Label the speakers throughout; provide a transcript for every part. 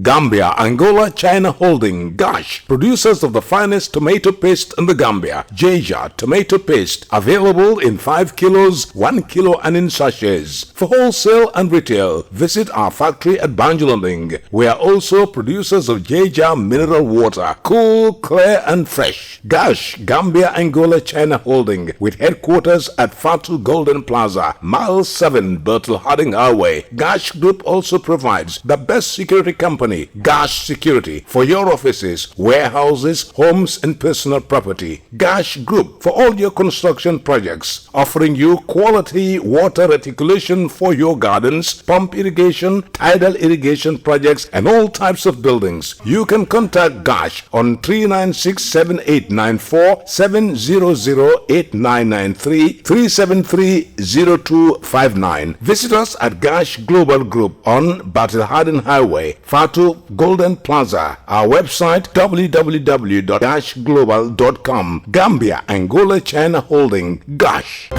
Speaker 1: Gambia, Angola, China Holding, Gash, producers of the finest tomato paste in the Gambia. Jaja tomato paste, available in 5 kilos, 1 kilo and in sachets. For wholesale and retail, visit our factory at Banjulunding. We are also producers of Jaja mineral water, cool, clear and fresh. Gash, Gambia, Angola, China Holding, with headquarters at Fatu Golden Plaza, Mile 7, Bertel Harding Highway. Gash Group also provides the best security company, Gash Security, for your offices, warehouses, homes and personal property. Gash Group for all your construction projects, offering you quality water reticulation for your gardens, pump irrigation, tidal irrigation projects and all types of buildings. You can contact Gash on 396-7894, 700-8993, 373-0259. Visit us at Gash Global Group on Battle Harden Highway, Fatu Golden Plaza. Our website www.gashglobal.com. Gambia, Angola, China Holding, Gash.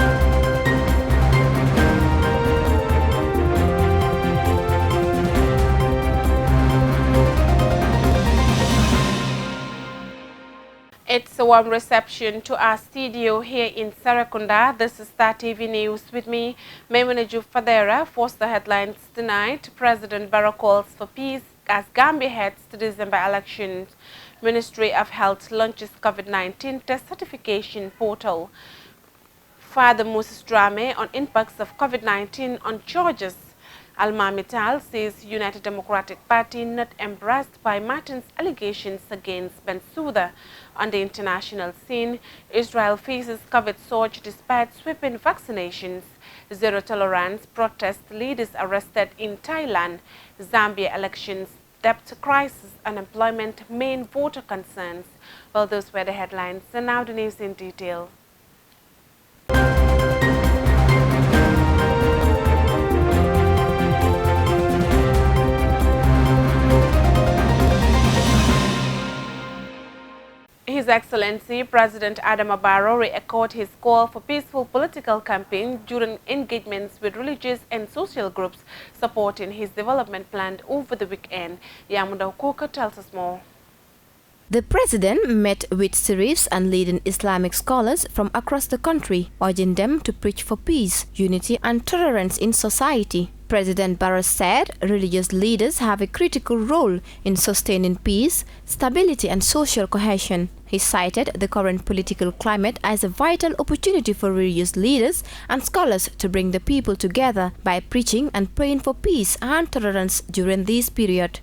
Speaker 2: It's a warm reception to our studio here in Sarakunda. This is Star TV News with me, Maimunaju Fadera. First, the headlines tonight. President Barrow calls for peace as Gambia heads to December elections. Ministry of Health launches COVID-19 test certification portal. Father Moses Drame on impacts of COVID-19 on charges. Alma Mittal says United Democratic Party not embarrassed by Martin's allegations against Bensouda. On the international scene, Israel faces COVID surge despite sweeping vaccinations. Zero tolerance protest leaders arrested in Thailand. Zambia elections, debt crisis, unemployment, main voter concerns. Well, those were the headlines, and now the news in detail. His Excellency President Adama Barrow re-echoed his call for peaceful political campaign during engagements with religious and social groups supporting his development plan over the weekend. Yamunda Hukuka tells us more.
Speaker 3: The president met with serifs and leading Islamic scholars from across the country, urging them to preach for peace, unity and tolerance in society. President Barrow said religious leaders have a critical role in sustaining peace, stability and social cohesion. He cited the current political climate as a vital opportunity for religious leaders and scholars to bring the people together by preaching and praying for peace and tolerance during this period.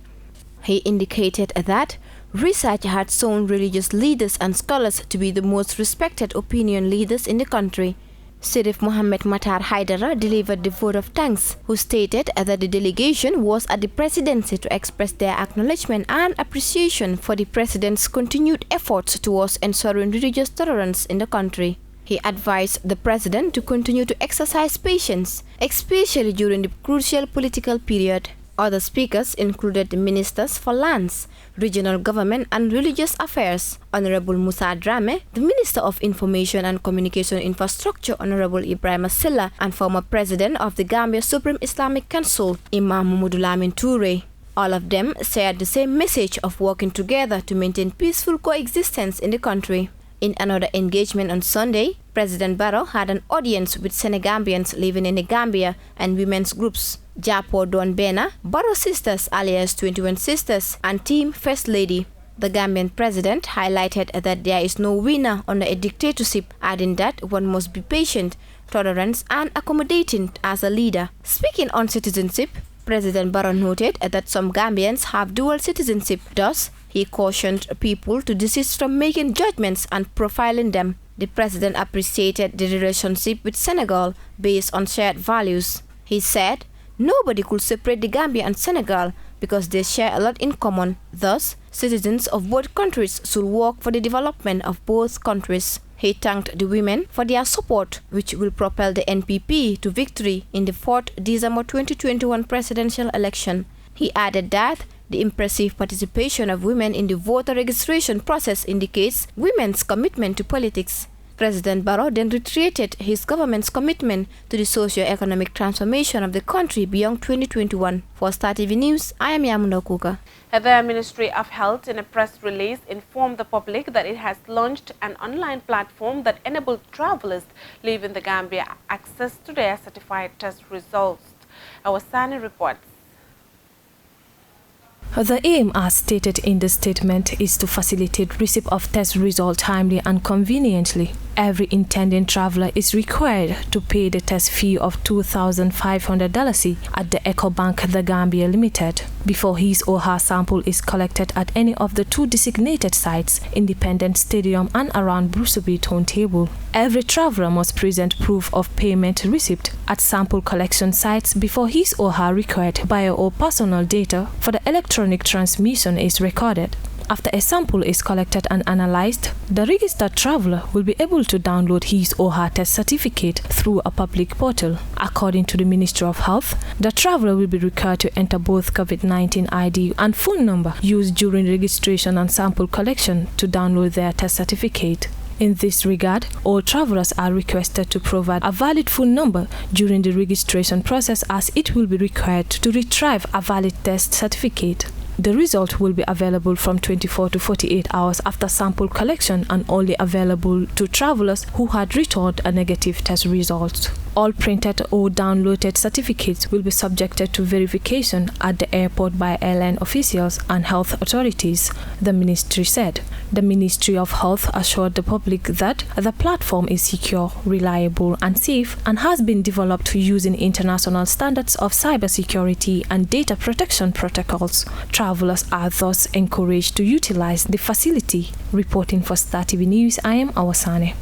Speaker 3: He indicated that research had shown religious leaders and scholars to be the most respected opinion leaders in the country. Serif Mohammed Matar Haidara delivered the vote of thanks, who stated that the delegation was at the presidency to express their acknowledgement and appreciation for the president's continued efforts towards ensuring religious tolerance in the country. He advised the president to continue to exercise patience, especially during the crucial political period. Other speakers included the Ministers for Lands, Regional Government and Religious Affairs, Honorable Musa Drame, the Minister of Information and Communication Infrastructure, Honorable Ibrahim Silla, and former President of the Gambia Supreme Islamic Council, Imam Mamadou Lamin Toure. All of them shared the same message of working together to maintain peaceful coexistence in the country. In another engagement on Sunday, President Barrow had an audience with Senegambians living in the Gambia and women's groups, Japo Don Bena, Barrow Sisters alias 21 Sisters, and Team First Lady. The Gambian president highlighted that there is no winner under a dictatorship, adding that one must be patient, tolerant, and accommodating as a leader. Speaking on citizenship, President Barrow noted that some Gambians have dual citizenship. Thus, he cautioned people to desist from making judgments and profiling them. The president appreciated the relationship with Senegal based on shared values. He said, nobody could separate the Gambia and Senegal because they share a lot in common. Thus, citizens of both countries should work for the development of both countries. He thanked the women for their support, which will propel the NPP to victory in the 4th December 2021 presidential election. He added that the impressive participation of women in the voter registration process indicates women's commitment to politics. President Barrow then reiterated his government's commitment to the socio-economic transformation of the country beyond 2021. For Star TV News, I am Yamuna Kuka.
Speaker 2: The Ministry of Health, in a press release, informed the public that it has launched an online platform that enables travelers leaving the Gambia access to their certified test results. Our Sani reports.
Speaker 4: The aim, as stated in the statement, is to facilitate receipt of test results timely and conveniently. Every intending traveler is required to pay the test fee of $2,500 at the EcoBank The Gambia Limited before his or her sample is collected at any of the 2 designated sites, Independence Stadium and around Bruceby Turntable. Every traveler must present proof of payment receipt at sample collection sites before his or her required bio or personal data for the electronic transmission is recorded. After a sample is collected and analyzed, the registered traveler will be able to download his or her test certificate through a public portal. According to the Ministry of Health, the traveler will be required to enter both COVID-19 ID and phone number used during registration and sample collection to download their test certificate. In this regard, all travelers are requested to provide a valid phone number during the registration process, as it will be required to retrieve a valid test certificate. The result will be available from 24 to 48 hours after sample collection and only available to travelers who had returned a negative test result. All printed or downloaded certificates will be subjected to verification at the airport by airline officials and health authorities, the ministry said. The Ministry of Health assured the public that the platform is secure, reliable and safe and has been developed using international standards of cybersecurity and data protection protocols. Travelers are thus encouraged to utilize the facility. Reporting for Star TV News, I am Awasane.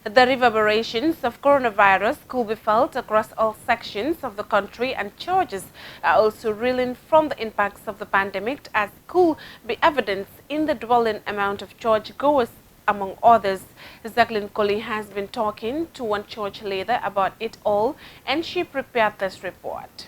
Speaker 2: The reverberations of coronavirus could be felt across all sections of the country, and churches are also reeling from the impacts of the pandemic, as could be evidenced in the dwelling amount of churchgoers, among others. Jacqueline Colley has been talking to one church leader about it all, and she prepared this report.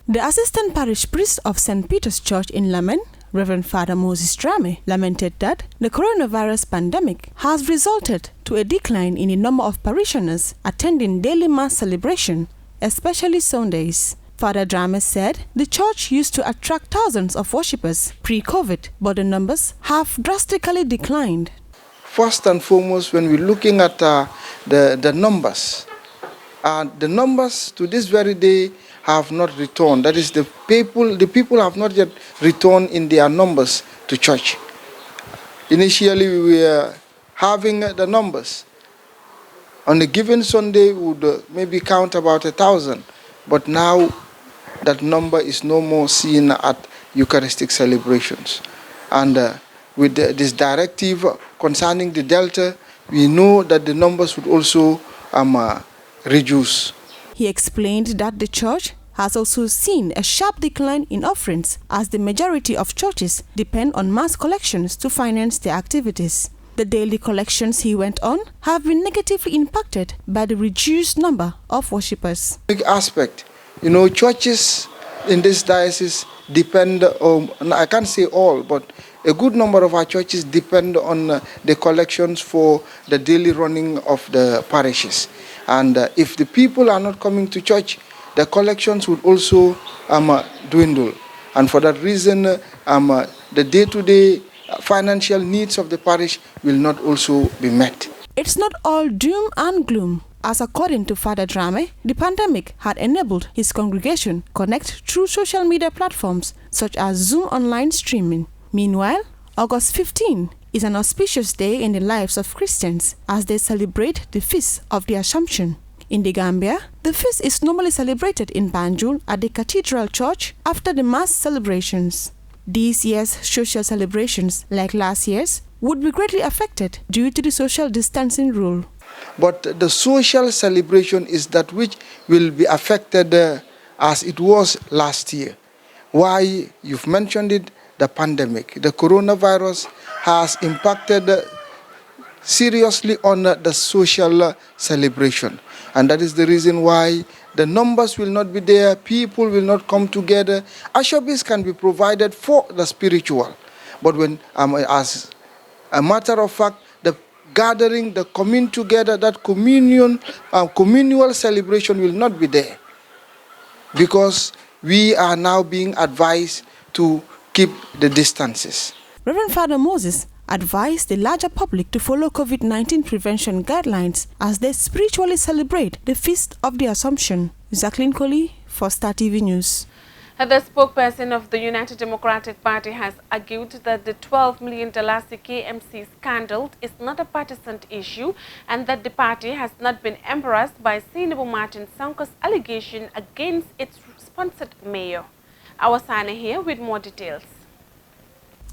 Speaker 5: The assistant parish priest of St. Peter's Church in Lamen, Reverend Father Moses Drame, lamented that the coronavirus pandemic has resulted to a decline in the number of parishioners attending daily mass celebration, especially Sundays. Father Drame said the church used to attract thousands of worshippers pre-COVID, but the numbers have drastically declined.
Speaker 6: First and foremost, when we're looking at the numbers to this very day have not returned. That is, the people have not yet returned in their numbers to church. Initially, we were having the numbers. On a given Sunday, we would maybe count about 1,000, but now that number is no more seen at Eucharistic celebrations. And with this directive concerning the Delta, we know that the numbers would also reduce.
Speaker 5: He explained that the church has also seen a sharp decline in offerings, as the majority of churches depend on mass collections to finance their activities. The daily collections, he went on, have been negatively impacted by the reduced number of worshippers.
Speaker 6: Big aspect, churches in this diocese depend on, I can't say all, but a good number of our churches depend on the collections for the daily running of the parishes. And if the people are not coming to church, the collections would also dwindle. And for that reason, the day-to-day financial needs of the parish will not also be met.
Speaker 5: It's not all doom and gloom, as according to Father Drame, the pandemic had enabled his congregation connect through social media platforms such as Zoom online streaming. Meanwhile, August 15 is an auspicious day in the lives of Christians as they celebrate the Feast of the Assumption. In the Gambia, the feast is normally celebrated in Banjul at the Cathedral Church after the Mass celebrations. This year's social celebrations, like last year's, would be greatly affected due to the social distancing rule.
Speaker 6: But the social celebration is that which will be affected as it was last year. Why? You've mentioned it, the pandemic. The coronavirus has impacted seriously on the social celebration. And that is the reason why the numbers will not be there, people will not come together. Assurance can be provided for the spiritual. But when, as a matter of fact, the gathering, the coming together, that communal celebration will not be there, because we are now being advised to keep the distances.
Speaker 5: Reverend Father Moses advised the larger public to follow COVID-19 prevention guidelines as they spiritually celebrate the Feast of the Assumption. Jacqueline Coley for Star TV News.
Speaker 2: The spokesperson of the United Democratic Party has argued that the $12 million KMC scandal is not a partisan issue and that the party has not been embarrassed by Senator Martin Sonko's allegation against its sponsored mayor. Our signer here with more details.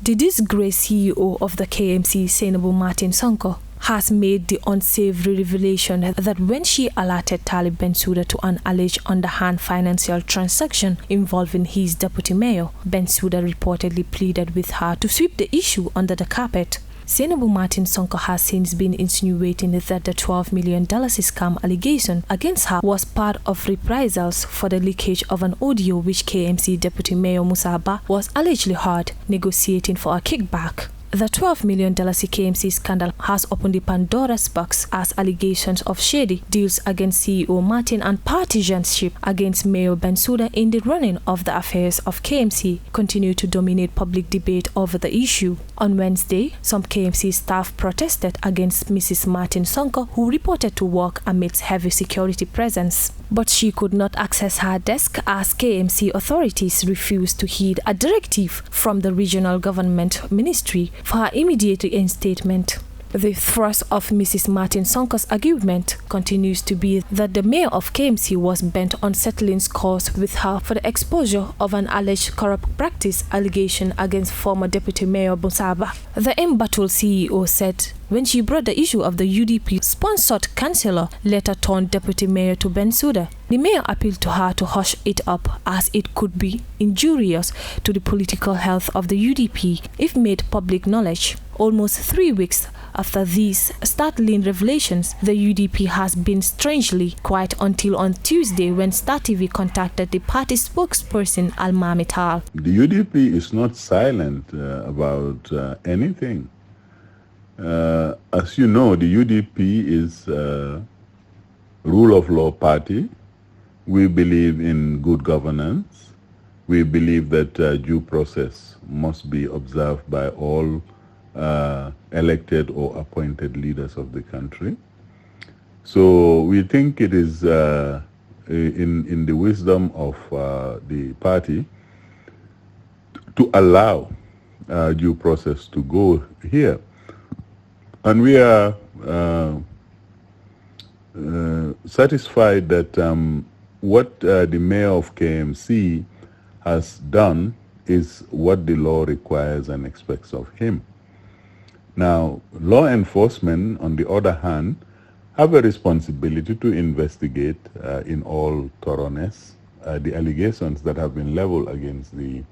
Speaker 4: The disgraced CEO of the KMC, Senator Martin Sonko, has made the unsavory revelation that when she alerted Talib Bensouda to an alleged underhand financial transaction involving his deputy mayor, Bensouda reportedly pleaded with her to sweep the issue under the carpet. Senator Martin Sonko has since been insinuating that the $12 million scam allegation against her was part of reprisals for the leakage of an audio which KMC Deputy Mayor Musa Ba was allegedly heard negotiating for a kickback. The $12 million KMC scandal has opened the Pandora's box as allegations of shady deals against CEO Martin and partisanship against Mayor Bensouda in the running of the affairs of KMC continue to dominate public debate over the issue. On Wednesday, some KMC staff protested against Mrs. Martin Sonko, who reported to work amidst heavy security presence. But she could not access her desk as KMC authorities refused to heed a directive from the regional government ministry for her immediate reinstatement. The thrust of Mrs. Martin Sonko's argument continues to be that the mayor of KMC was bent on settling scores with her for the exposure of an alleged corrupt practice allegation against former Deputy Mayor Busaba. The embattled CEO said when she brought the issue of the UDP-sponsored councillor letter turned Deputy Mayor to Bensouda, the mayor appealed to her to hush it up as it could be injurious to the political health of the UDP if made public knowledge. Almost 3 weeks after these startling revelations, the UDP has been strangely quiet until on Tuesday when Star TV contacted the party spokesperson Alma Mittal.
Speaker 7: The UDP is not silent about anything. As you know, the UDP is a rule of law party. We believe in good governance. We believe that due process must be observed by all elected or appointed leaders of the country. So we think it is in the wisdom of the party to allow due process to go here. And we are satisfied that what the mayor of KMC has done is what the law requires and expects of him. Now, law enforcement, on the other hand, have a responsibility to investigate in all thoroughness the allegations that have been leveled against the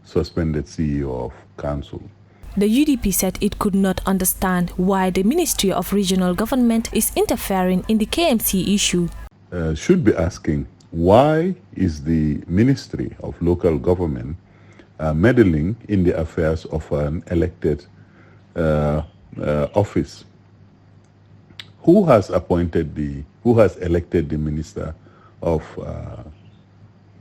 Speaker 7: suspended CEO of council.
Speaker 4: The UDP said it could not understand why the Ministry of Regional Government is interfering in the KMC issue.
Speaker 7: Should be asking, why is the Ministry of Local Government meddling in the affairs of an elected office? Who has elected the Minister of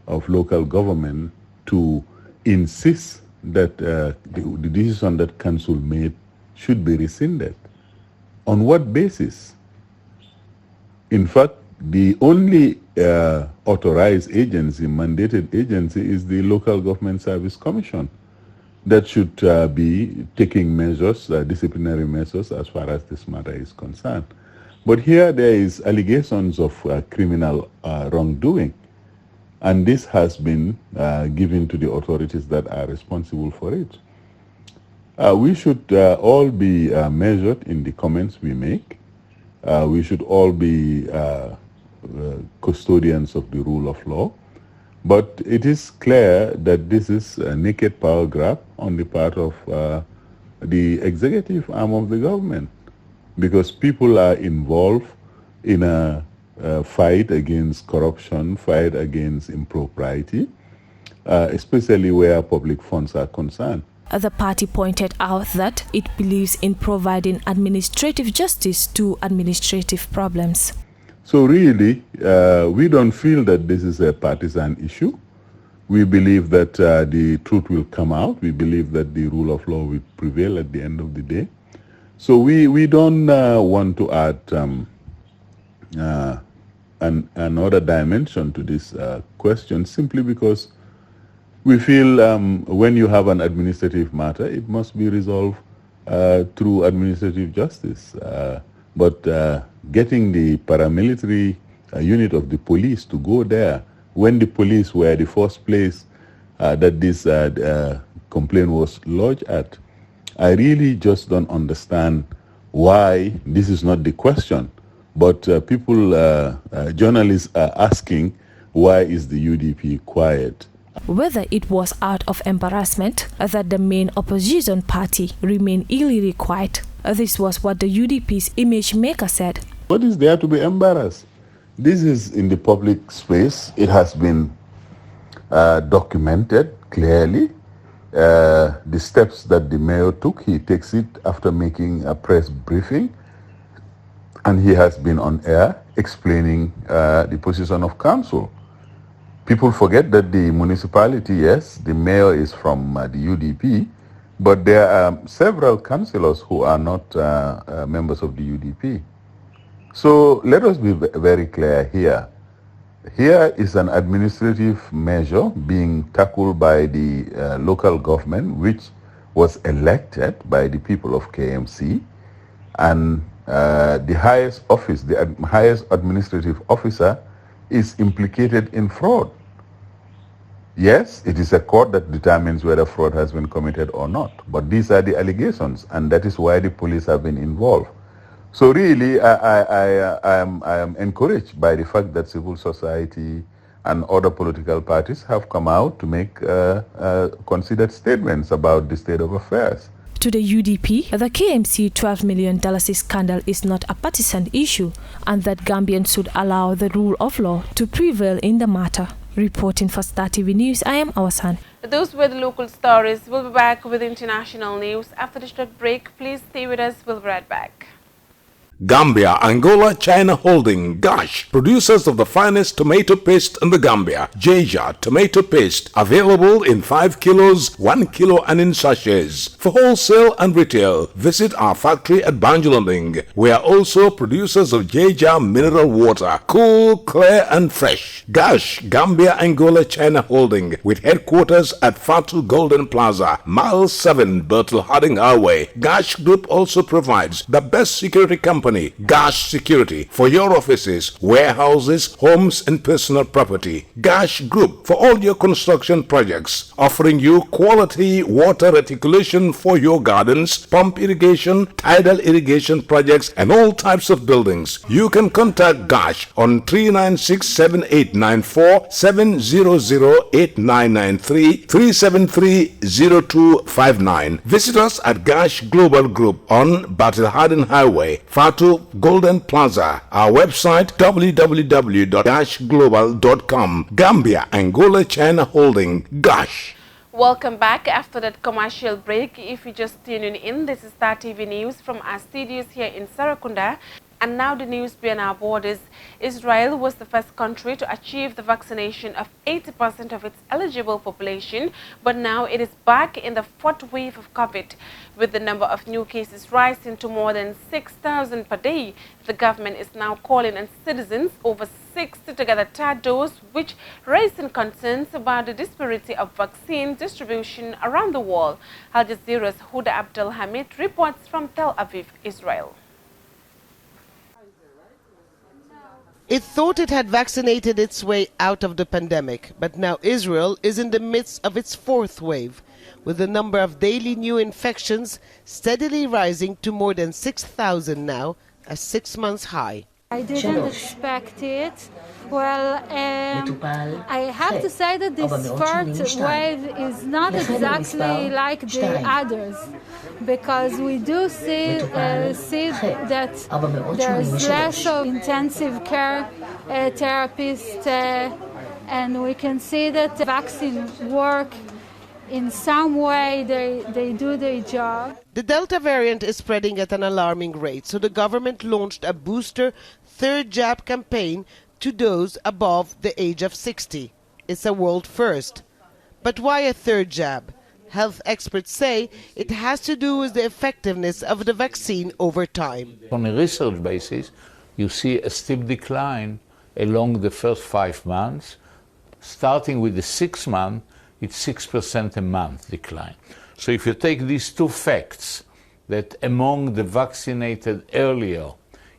Speaker 7: Local Government to insist that the decision that council made should be rescinded? On what basis? In fact, the only authorized agency, mandated agency, is the Local Government Service Commission that should be taking measures, disciplinary measures, as far as this matter is concerned. But here there is allegations of criminal wrongdoing, and this has been given to the authorities that are responsible for it. We should all be measured in the comments we make. We should all be custodians of the rule of law. But it is clear that this is a naked power grab on the part of the executive arm of the government, because people are involved in a fight against corruption, fight against impropriety, especially where public funds are concerned.
Speaker 4: The party pointed out that it believes in providing administrative justice to administrative problems.
Speaker 7: So really, we don't feel that this is a partisan issue. We believe that the truth will come out. We believe that the rule of law will prevail at the end of the day. So we don't want to add another dimension to this question, simply because we feel when you have an administrative matter, it must be resolved through administrative justice. But getting the paramilitary unit of the police to go there when the police were the first place that this complaint was lodged at, I really just don't understand why this is not the question. But journalists are asking, why is the UDP quiet?
Speaker 4: Whether it was out of embarrassment that the main opposition party remained illegally quiet, this was what the UDP's image maker said.
Speaker 7: What is there to be embarrassed? This is in the public space. It has been documented clearly. The steps that the mayor took, he takes it after making a press briefing, and he has been on air explaining the position of council. People forget that the municipality, yes, the mayor is from the UDP, but there are several councillors who are not members of the UDP. So let us be very clear here. Here is an administrative measure being tackled by the local government, which was elected by the people of KMC, and the highest office, the highest administrative officer, is implicated in fraud. Yes, it is a court that determines whether fraud has been committed or not, but these are the allegations, and that is why the police have been involved. So really, I am encouraged by the fact that civil society and other political parties have come out to make considered statements about the state of affairs.
Speaker 4: To the UDP, the KMC $12 million scandal is not a partisan issue, and that Gambians should allow the rule of law to prevail in the matter. Reporting for Star TV News, I am Awasan.
Speaker 2: Those were the local stories. We'll be back with international news. After the short break, please stay with us. We'll be right back.
Speaker 1: Gambia, Angola, China Holding, Gosh, producers of the finest tomato paste in the Gambia. Jaja tomato paste, available in 5 kilos, 1 kilo and in sachets. For wholesale and retail, visit our factory at Banjulanding. We are also producers of Jaja mineral water, cool, clear and fresh. Gosh, Gambia, Angola, China Holding, with headquarters at Fatu Golden Plaza, Mile 7, Bertel Harding Highway. Gosh Group also provides the best security company, Gosh Security, for your offices, warehouses, homes and personal property. Gosh Group for all your construction projects, offering you quality water reticulation for your gardens, pump irrigation, tidal irrigation projects and all types of buildings. You can contact Gosh on 396-7894, 700-8993, 373-0259. Visit us at Gosh Global Group on Battle Harden Highway, Fatu Golden Plaza. Our website www.goshglobal.com. Gambia, Angola, China Holding, Gosh.
Speaker 2: Welcome back after that commercial break. If you just tuning in, this is Star TV News from our studios here in Sarakunda. And now the news beyond our borders. Israel was the first country to achieve the vaccination of 80% of its eligible population, but now it is back in the fourth wave of COVID. With the number of new cases rising to more than 6,000 per day, the government is now calling on citizens over 60 to get a third dose, which raising concerns about the disparity of vaccine distribution around the world. Al Jazeera's Huda Abdul Hamid reports from Tel Aviv, Israel.
Speaker 8: It thought it had vaccinated its way out of the pandemic, but now Israel is in the midst of its fourth wave, with the number of daily new infections steadily rising to more than 6,000 now, a 6-month high.
Speaker 9: I didn't expect it. Well, I have to say that this fourth wave is not exactly like the others, because we do see that there's less of intensive care therapists, and we can see that the vaccine work in some way they do their job.
Speaker 8: The Delta variant is spreading at an alarming rate, so the government launched a booster third jab campaign to those above the age of 60. It's a world first. But why a third jab? Health experts say it has to do with the effectiveness of the vaccine over time.
Speaker 10: On a research basis, you see a steep decline along the first 5 months. Starting with the 6th month, it's 6% a month decline. So if you take these two facts, that among the vaccinated earlier,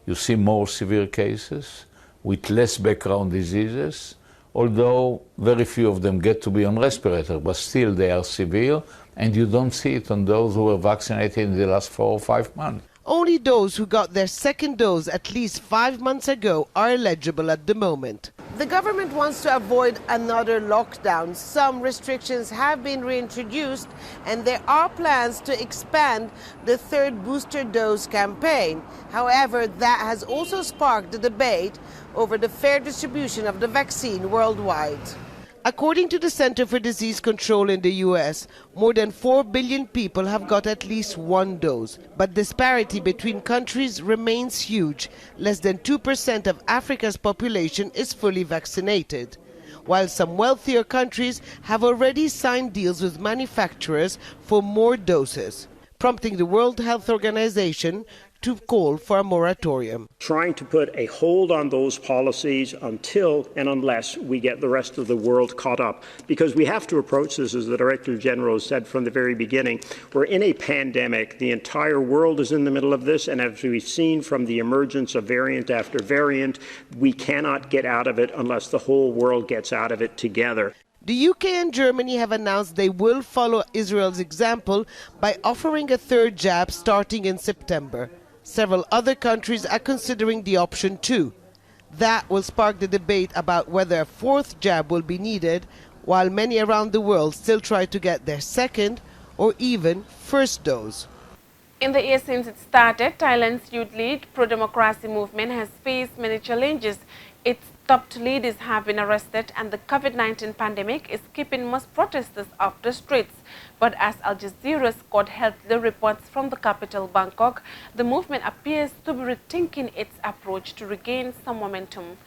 Speaker 10: you see more severe cases with less background diseases, although very few of them get to be on respirator, but still they are severe, and you don't see it on those who were vaccinated in the last 4 or 5 months.
Speaker 8: Only those who got their second dose at least 5 months ago are eligible at the moment. The government wants to avoid another lockdown. Some restrictions have been reintroduced, and there are plans to expand the third booster dose campaign. However, that has also sparked the debate over the fair distribution of the vaccine worldwide. According to the Center for Disease Control in the U.S., more than 4 billion people have got at least one dose. But disparity between countries remains huge. Less than 2% of Africa's population is fully vaccinated, while some wealthier countries have already signed deals with manufacturers for more doses, prompting the World Health Organization to call for a moratorium.
Speaker 11: Trying to put a hold on those policies until and unless we get the rest of the world caught up. Because we have to approach this, as the Director General said from the very beginning, we're in a pandemic. The entire world is in the middle of this, and as we've seen from the emergence of variant after variant, we cannot get out of it unless the whole world gets out of it together.
Speaker 8: The UK and Germany have announced they will follow Israel's example by offering a third jab starting in September. Several other countries are considering the option too. That will spark the debate about whether a fourth jab will be needed, while many around the world still try to get their second or even first dose.
Speaker 2: In the year since it started, Thailand's youth-led pro-democracy movement has faced many challenges. Its top leaders have been arrested, and the COVID-19 pandemic is keeping most protesters off the streets. But as Al Jazeera's court held the reports from the capital, Bangkok, the movement appears to be rethinking its approach to regain some momentum.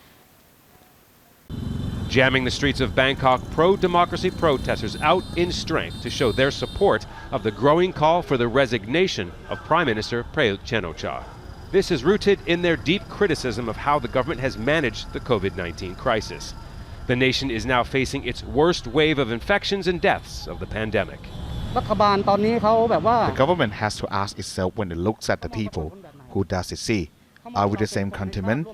Speaker 12: Jamming the streets of Bangkok, pro-democracy protesters out in strength to show their support of the growing call for the resignation of Prime Minister Prayut Chan-o-cha. This is rooted in their deep criticism of how the government has managed the COVID-19 crisis. The nation is now facing its worst wave of infections and deaths of the pandemic.
Speaker 13: The government has to ask itself when it looks at the people, who does it see? Are we the same continent?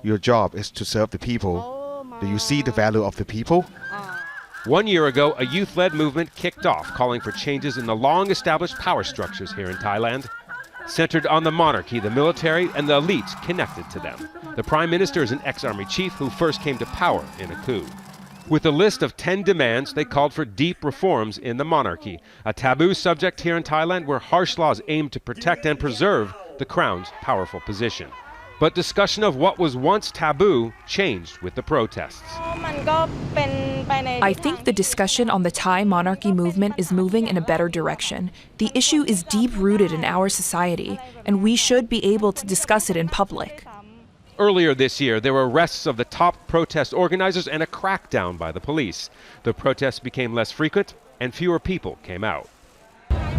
Speaker 13: Your job is to serve the people. Do you see the value of the people?
Speaker 12: 1 year ago, a youth-led movement kicked off calling for changes in the long-established power structures here in Thailand, centered on the monarchy, the military, and the elite connected to them. The Prime Minister is an ex-army chief who first came to power in a coup. With a list of 10 demands, they called for deep reforms in the monarchy, a taboo subject here in Thailand where harsh laws aim to protect and preserve the crown's powerful position. But discussion of what was once taboo changed with the protests.
Speaker 14: I think the discussion on the Thai monarchy movement is moving in a better direction. The issue is deep-rooted in our society, and we should be able to discuss it in public.
Speaker 12: Earlier this year, there were arrests of the top protest organizers and a crackdown by the police. The protests became less frequent, and fewer people came out.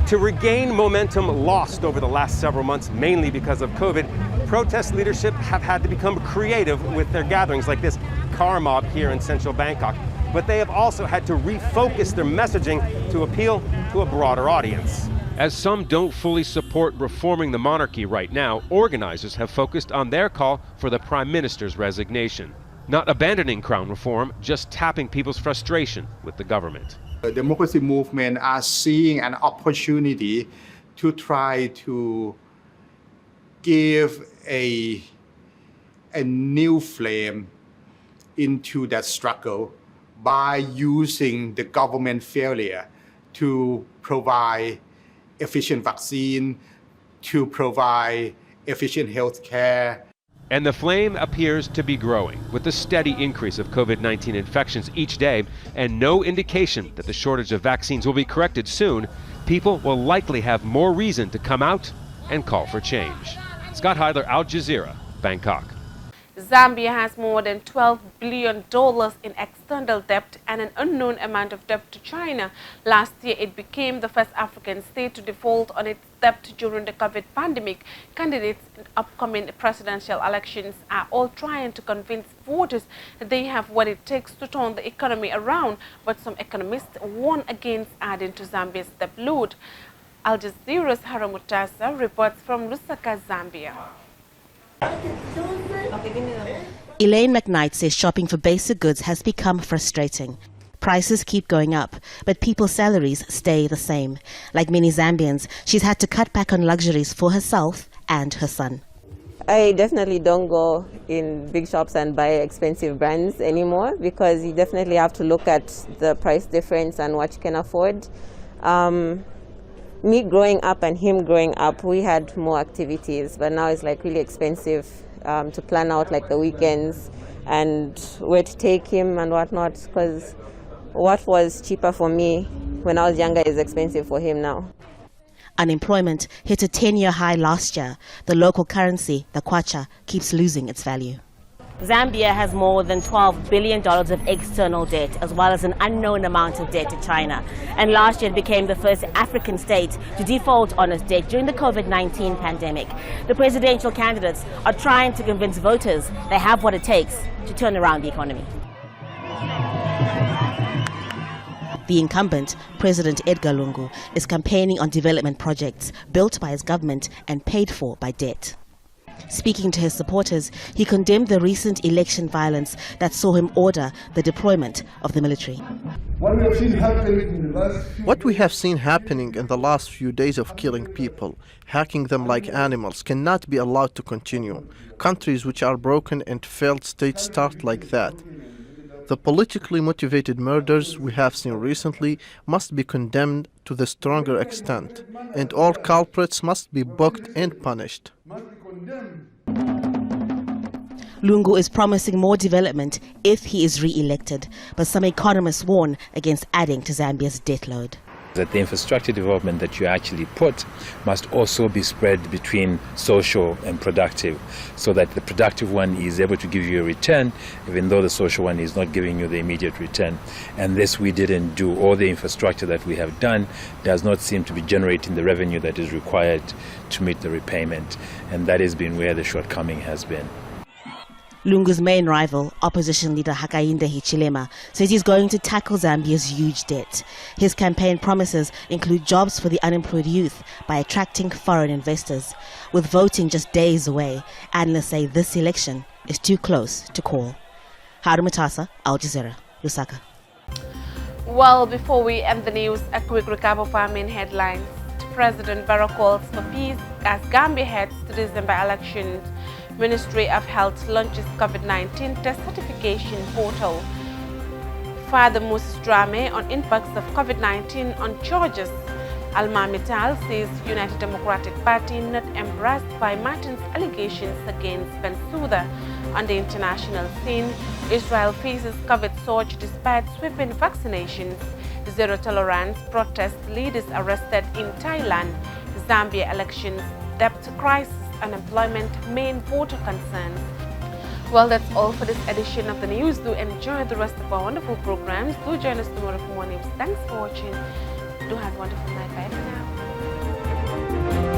Speaker 12: To regain momentum lost over the last several months, mainly because of COVID, protest leadership have had to become creative with their gatherings like this car mob here in central Bangkok. But they have also had to refocus their messaging to appeal to a broader audience. As some don't fully support reforming the monarchy right now, organizers have focused on their call for the Prime Minister's resignation. Not abandoning crown reform, just tapping people's frustration with the government.
Speaker 15: The democracy movement are seeing an opportunity to try to give a new flame into that struggle by using the government failure to provide efficient vaccine, to provide efficient health care.
Speaker 12: And the flame appears to be growing, with a steady increase of COVID-19 infections each day and no indication that the shortage of vaccines will be corrected soon. People will likely have more reason to come out and call for change. Scott Heidler, Al Jazeera, Bangkok.
Speaker 2: Zambia has more than $12 billion in external debt and an unknown amount of debt to China. Last year, it became the first African state to default on its debt during the COVID pandemic. Candidates in upcoming presidential elections are all trying to convince voters that they have what it takes to turn the economy around, but some economists warn against adding to Zambia's debt load. Al Jazeera's Haramutasa reports from Lusaka, Zambia.
Speaker 16: Elaine McKnight says shopping for basic goods has become frustrating. Prices keep going up, but people's salaries stay the same. Like many Zambians, she's had to cut back on luxuries for herself and her son.
Speaker 17: I definitely don't go in big shops and buy expensive brands anymore because you definitely have to look at the price difference and what you can afford. Me growing up and him growing up, we had more activities, but now it's like really expensive to plan out like the weekends and where to take him and whatnot, because what was cheaper for me when I was younger is expensive for him now.
Speaker 16: Unemployment hit a 10-year high last year. The local currency, the kwacha, keeps losing its value.
Speaker 18: Zambia has more than $12 billion of external debt, as well as an unknown amount of debt to China. And last year it became the first African state to default on its debt during the COVID-19 pandemic. The presidential candidates are trying to convince voters they have what it takes to turn around the economy.
Speaker 16: The incumbent, President Edgar Lungu, is campaigning on development projects built by his government and paid for by debt. Speaking to his supporters, he condemned the recent election violence that saw him order the deployment of the military.
Speaker 19: What we have seen happening in the last few days of killing people, hacking them like animals, cannot be allowed to continue. Countries which are broken and failed states start like that. The politically motivated murders we have seen recently must be condemned to the stronger extent, and all culprits must be booked and punished.
Speaker 16: Lungu is promising more development if he is re-elected, but some economists warn against adding to Zambia's debt load.
Speaker 20: That the infrastructure development that you actually put must also be spread between social and productive, so that the productive one is able to give you a return, even though the social one is not giving you the immediate return. And this we didn't do. All the infrastructure that we have done does not seem to be generating the revenue that is required to meet the repayment. And that has been where the shortcoming has been.
Speaker 16: Lungu's main rival, opposition leader Hakainde Hichilema, says he's going to tackle Zambia's huge debt. His campaign promises include jobs for the unemployed youth by attracting foreign investors. With voting just days away, analysts say this election is too close to call. Harumatasa, Al Jazeera, Lusaka.
Speaker 2: Well, before we end the news, a quick recap of our main headlines. President Barrow calls for peace as Gambia heads to December elections. Ministry of Health launches COVID-19 test certification portal. Father Moses Drame on impacts of COVID-19 on charges. Alma Mittal says United Democratic Party not embraced by Martin's allegations against Bensouda. On the international scene, Israel faces COVID surge despite sweeping vaccinations. Zero tolerance protest leaders arrested in Thailand. Zambia elections, debt crisis, unemployment, main voter concerns. Well, that's all for this edition of the news. Do enjoy the rest of our wonderful programs. Do join us tomorrow for more news. Thanks for watching. Do have a wonderful night. Bye for now.